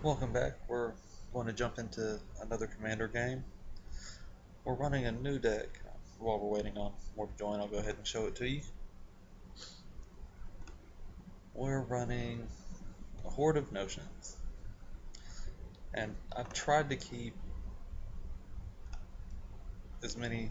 Welcome back. We're going to jump into another Commander game. We're running a new deck. While we're waiting on more to join, I'll go ahead and show it to you. We're running a Horde of Notions. And I tried to keep as many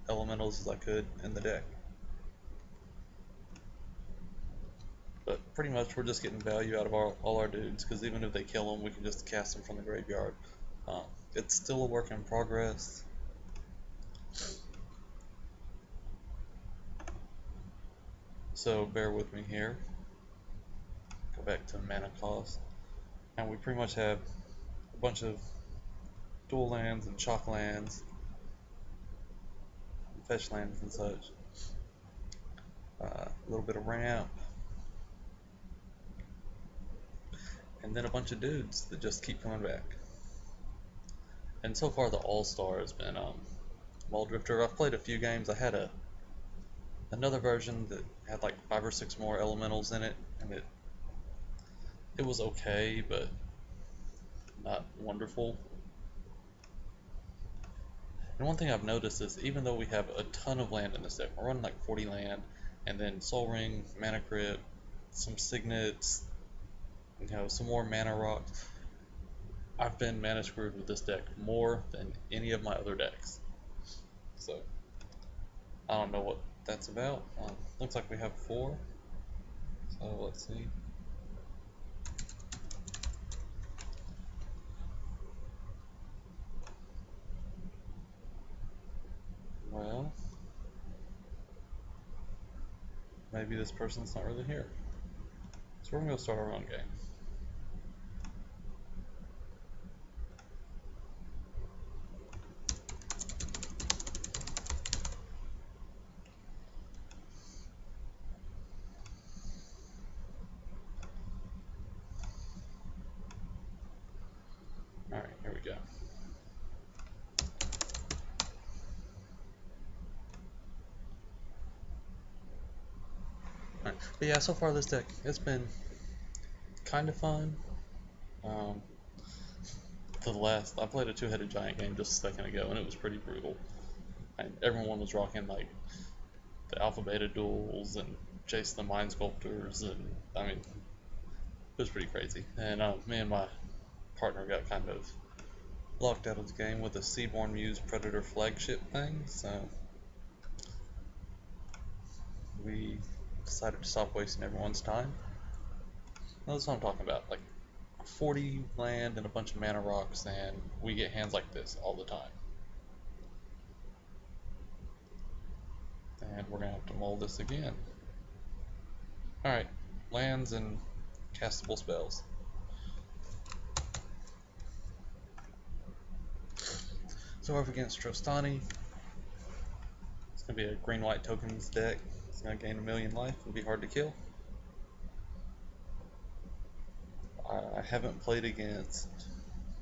elementals as I could in the deck. But pretty much we're just getting value out of all our dudes, because even if they kill them, we can just cast them from the graveyard. Um, it's still a work in progress. So bear with me here. Go back to mana cost. And we pretty much have a bunch of dual lands and chalk lands, and fetch lands and such. A little bit of ramp, and then a bunch of dudes that just keep coming back. And so far, the all-star has been Muldrifter. I've played a few games. I had another version that had like 5 or 6 more elementals in it, and it was okay, but not wonderful. And one thing I've noticed is even though we have a ton of land in this deck, we're running like 40 land, and then Soul Ring, Mana Crypt, some Signets, some more Mana Rocks. I've been mana screwed with this deck more than any of my other decks. So I don't know what that's about. Looks like we have 4. So let's see. Well, maybe this person's not really here. So we're gonna go start our own game. Alright, here we go. Alright, but yeah, so far this deck, it's been kind of fun. Um, I played a two-headed giant game just a second ago, and it was pretty brutal. And everyone was rocking like the alpha beta duels and chasing the mind sculptors, and I mean, it was pretty crazy. And me and my partner got kind of locked out of the game with a Seaborn Muse Predator flagship thing, so we decided to stop wasting everyone's time. That's what I'm talking about, like 40 land and a bunch of mana rocks, and we get hands like this all the time. And we're gonna have to mold this again. Alright, lands and castable spells. So we're up against Trostani. It's gonna be a green-white tokens deck. It's gonna gain 1,000,000 life and be hard to kill. I haven't played against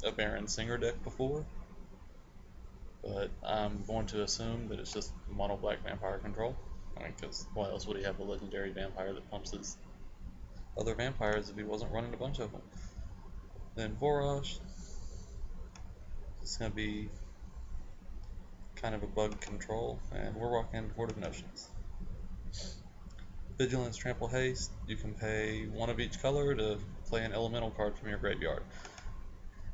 a Baron Singer deck before, but I'm going to assume that it's just mono black vampire control. I mean, because why else would he have a legendary vampire that pumps his other vampires if he wasn't running a bunch of them? Then Vorosh, it's going to be kind of a bug control, and we're walking Horde of Notions. Vigilance, Trample, Haste, you can pay 1 of each color to play an elemental card from your graveyard.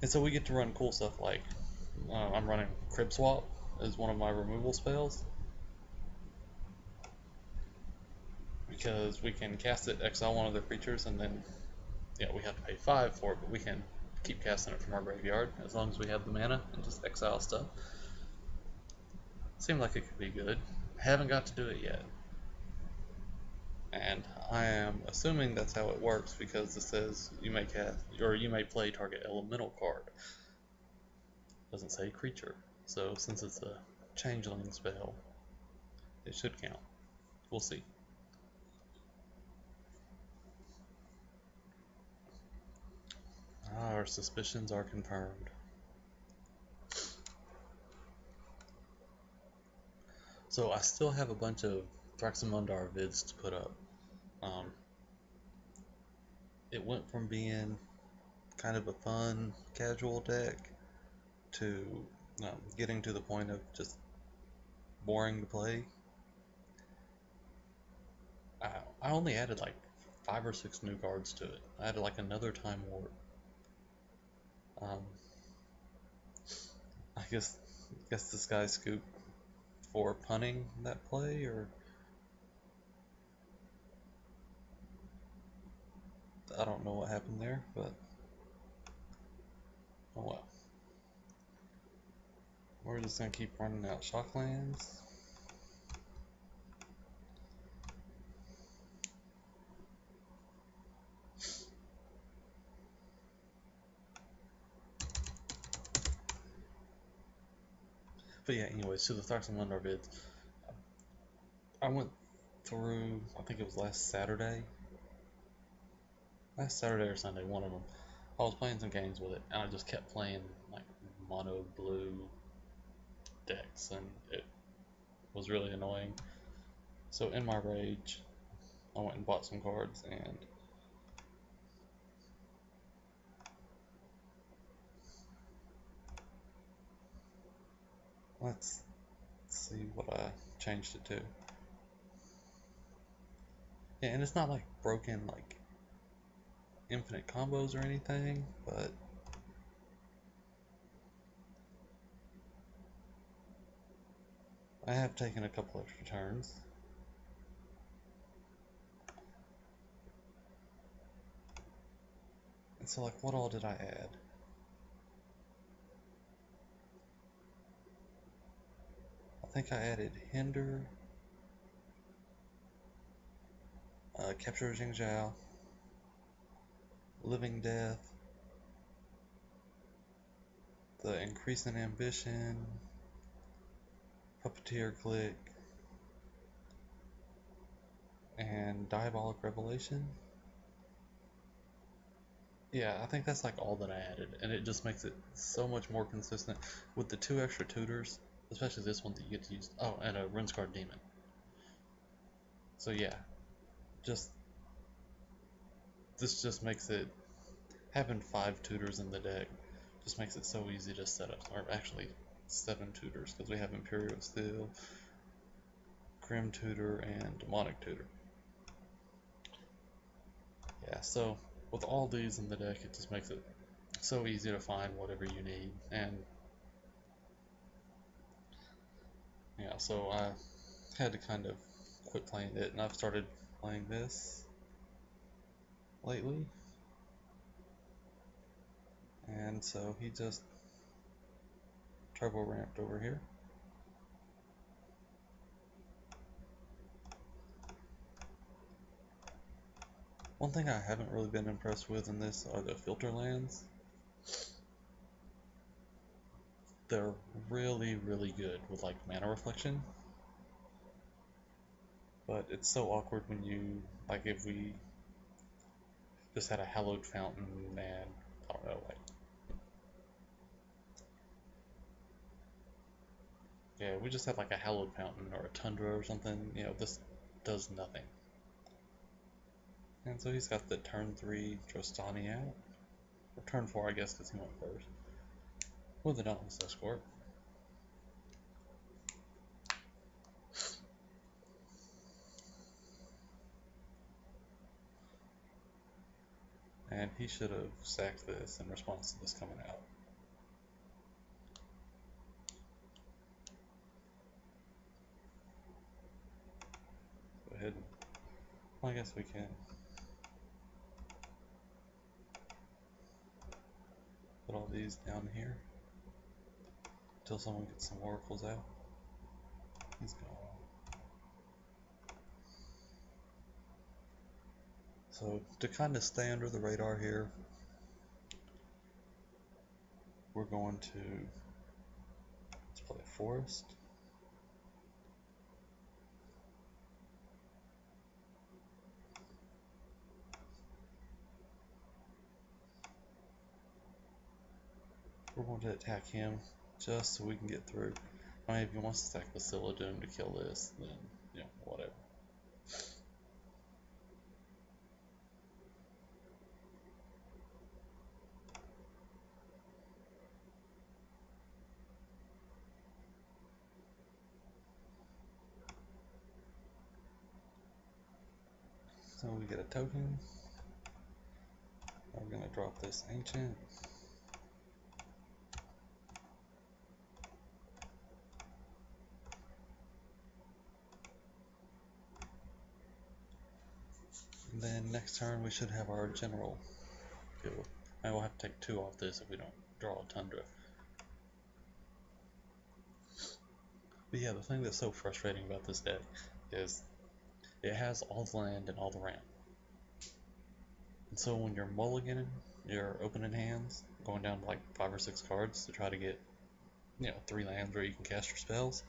And so we get to run cool stuff like, I'm running Crib Swap as one of my removal spells, because we can cast it, exile one of their creatures, and then we have to pay 5 for it, but we can keep casting it from our graveyard as long as we have the mana and just exile stuff. Seemed like it could be good. Haven't got to do it yet. And I am assuming that's how it works, because it says you may cast, or you may play target elemental card. It doesn't say creature. So since it's a changeling spell, it should count. We'll see. Our suspicions are confirmed. So I still have a bunch of Thraxamundar vids to put up. It went from being kind of a fun, casual deck to getting to the point of just boring to play. I only added like 5 or 6 new cards to it. I added like another Time Warp. Um, I guess this guy Scoop for punting that play, or I don't know what happened there, but oh well. We're just gonna keep running out Shocklands. But yeah, anyways, to the Thrax and Lundar vids. I went through, I think it was last Saturday or Sunday, one of them. I was playing some games with it, and I just kept playing like mono blue decks, and it was really annoying. So in my rage, I went and bought some cards, and let's see what I changed it to. Yeah, and it's not like broken like infinite combos or anything, but I have taken a couple extra turns. And so like what all did I add? I think I added Hinder, Capture Jingzhou, Living Death, the Increase in Ambition, Puppeteer Click, and Diabolic Revelation. Yeah, I think that's like all that I added, and it just makes it so much more consistent with the 2 extra tutors, especially this one that you get to use. Oh, and a Rindscarred Demon. So yeah, just this just makes it, having 5 tutors in the deck just makes it so easy to set up, or actually 7 tutors, because we have Imperial Steel, Grim Tutor, and Demonic Tutor. Yeah, so with all these in the deck, it just makes it so easy to find whatever you need. And yeah, so I had to kind of quit playing it, and I've started playing this lately. And so he just turbo ramped over here. One thing I haven't really been impressed with in this are the filter lands. They're really, really good with like mana reflection, but it's so awkward when you, like, if we just had a hallowed fountain and I don't know, like, yeah, we just had like a hallowed fountain or a tundra or something, this does nothing. And so he's got the turn 3 Trostani out, or turn 4 I guess, because he went first, with the Dauntless Escort. And he should have sacked this in response to this coming out. Go ahead and, well, I guess we can put all these down here until someone gets some oracles out. He's gone. So to kind of stay under the radar here, we're going to, let's play Forest. We're going to attack him just so we can get through. I mean, if he wants to stack Basilica Doom to kill this, then, whatever. So we get a token. We're gonna drop this ancient. And then next turn we should have our general go. I will have to take 2 off this if we don't draw a Tundra. But yeah, the thing that's so frustrating about this deck is it has all the land and all the ramp. And so when you're mulliganing, you're opening hands, going down to like 5 or 6 cards to try to get, 3 lands where you can cast your spells,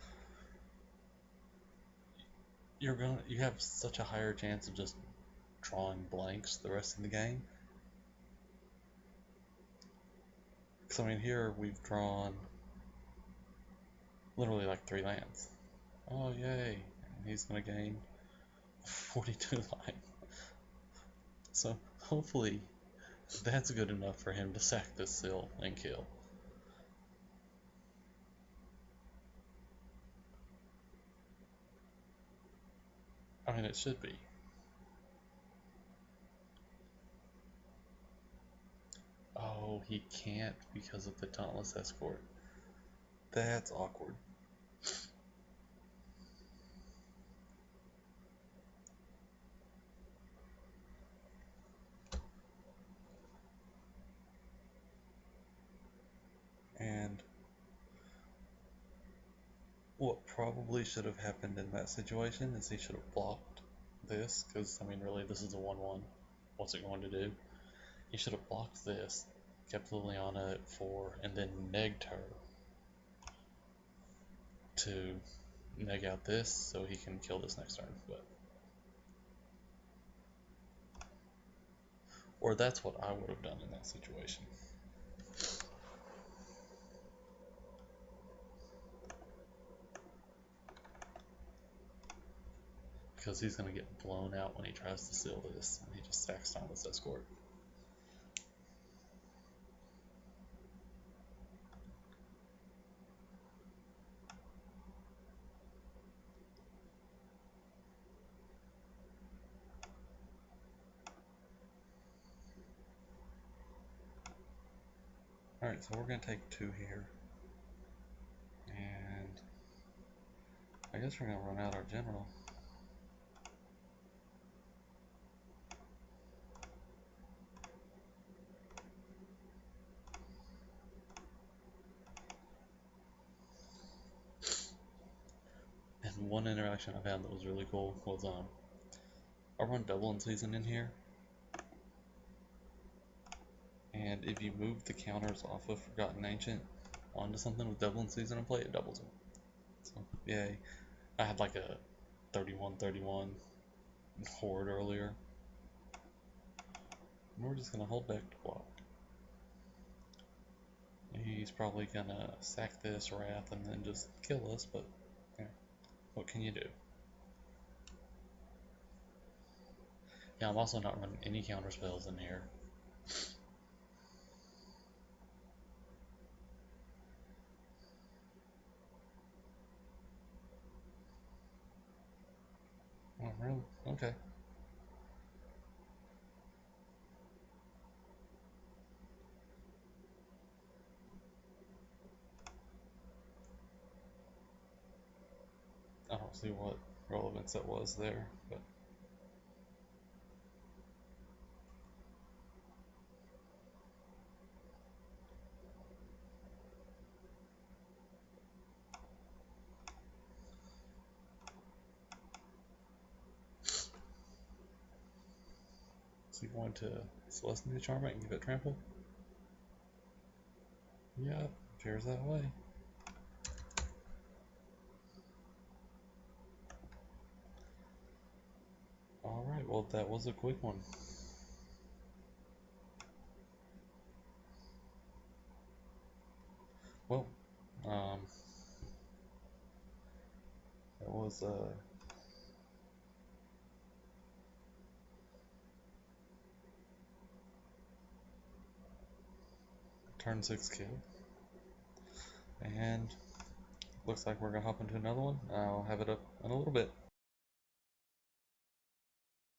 you have such a higher chance of just drawing blanks the rest of the game. Because I mean, here we've drawn literally like 3 lands. Oh yay! And he's gonna gain 42 life. So hopefully that's good enough for him to sack this seal and kill. I mean, it should be. Oh, he can't because of the Dauntless Escort. That's awkward. And what probably should have happened in that situation is he should have blocked this, because, I mean, really, this is a 1-1. What's it going to do? He should have blocked this, kept Liliana at 4, and then negged her to neg out this so he can kill this next turn. Or that's what I would have done in that situation. Because he's going to get blown out when he tries to seal this, and he just sacks down this escort. Alright, so we're going to take 2 here. And I guess we're going to run out our general. And one interaction I've had that was really cool was I run Dublin Season in here, and if you move the counters off of Forgotten Ancient onto something with Dublin Season in play, it doubles them. So yay. I had like a 31-31 horde earlier. And we're just gonna hold back to block. He's probably gonna sack this Wrath and then just kill us, but yeah, what can you do? Yeah, I'm also not running any counter spells in here. Oh, really? Okay. I don't see what relevance that was there, but so you want to Celestine the Charm and give it trample? Yeah, appears that way. Alright, well that was a quick one. Well, that was turn 6 kill. And looks like we're gonna hop into another one. I'll have it up in a little bit.